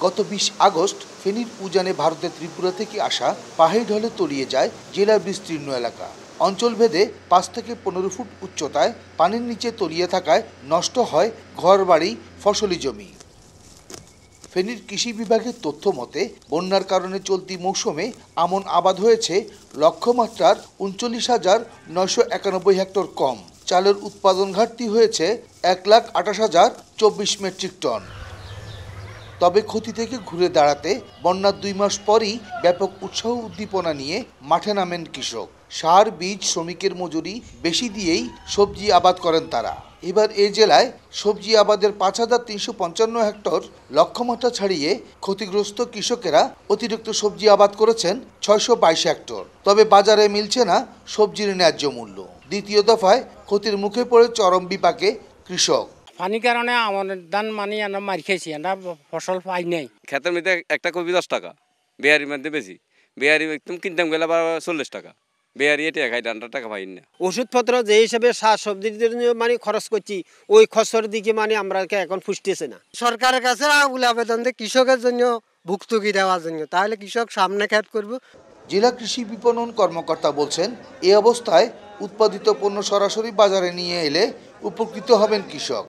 গত ২০ আগস্ট ফেনীর উজানে ভারতের ত্রিপুরা থেকে আসা পাহাড়ি ঢলে তলিয়ে যায় জেলার বিস্তীর্ণ এলাকা। অঞ্চলভেদে ৫ থেকে ১৫ ফুট উচ্চতায় পানির নিচে তলিয়ে থাকায় নষ্ট হয় ঘরবাড়ি, ফসলি জমি। ফেনীর কৃষি বিভাগের তথ্য মতে বন্যার কারণে চলতি মৌসুমে আমন আবাদ হয়েছে লক্ষ্যমাত্রার ৩৯,৯৯১ হেক্টর কম। চালের উৎপাদন ঘাটতি হয়েছে ১,২৮,০২৪ মেট্রিক টন। তবে ক্ষতি থেকে ঘুরে দাঁড়াতে বন্যার ২ মাস পরই ব্যাপক উৎসাহ উদ্দীপনা নিয়ে মাঠে নামেন কৃষক। সার, বীজ, শ্রমিকের মজুরি বেশি দিয়েই সবজি আবাদ করেন তারা। এবার এ জেলায় সবজি আবাদের ৫,৩৫৫ হেক্টর লক্ষ্যমাত্রা ছাড়িয়ে ক্ষতিগ্রস্ত কৃষকেরা অতিরিক্ত সবজি আবাদ করেছেন ৬২২ হেক্টর। তবে বাজারে মিলছে না সবজির ন্যায্য মূল্য। দ্বিতীয় দফায় ক্ষতির মুখে পড়ে চরম বিপাকে কৃষক। পানির কারণে আমাদের ধান আমরা মার খেয়েছি, আমরা ফসল পাই নাই। ক্ষেতের মধ্যে একটা কপি 10 টাকা, বেহারির মধ্যে বেশি। বেহারি একদম কিনতাম গেলে আবার 40 টাকা। বেহারি এটা খাই, ডান্ডা টাকা পাই না। ওষুধপত্র যে হিসেবে শাক সবজির জন্য খরচ করছি, ওই খরচের দিকে আমরা এখন ফুসতেছে না। সরকারের কাছে আবেদন দেয় কৃষকের জন্য ভুক্তভোগী দেওয়ার জন্য, তাহলে কৃষক সামনে খেত করবে। জেলা কৃষি বিপণন কর্মকর্তা বলছেন, এ অবস্থায় উৎপাদিত পণ্য সরাসরি বাজারে নিয়ে এলে উপকৃত হবেন কৃষক।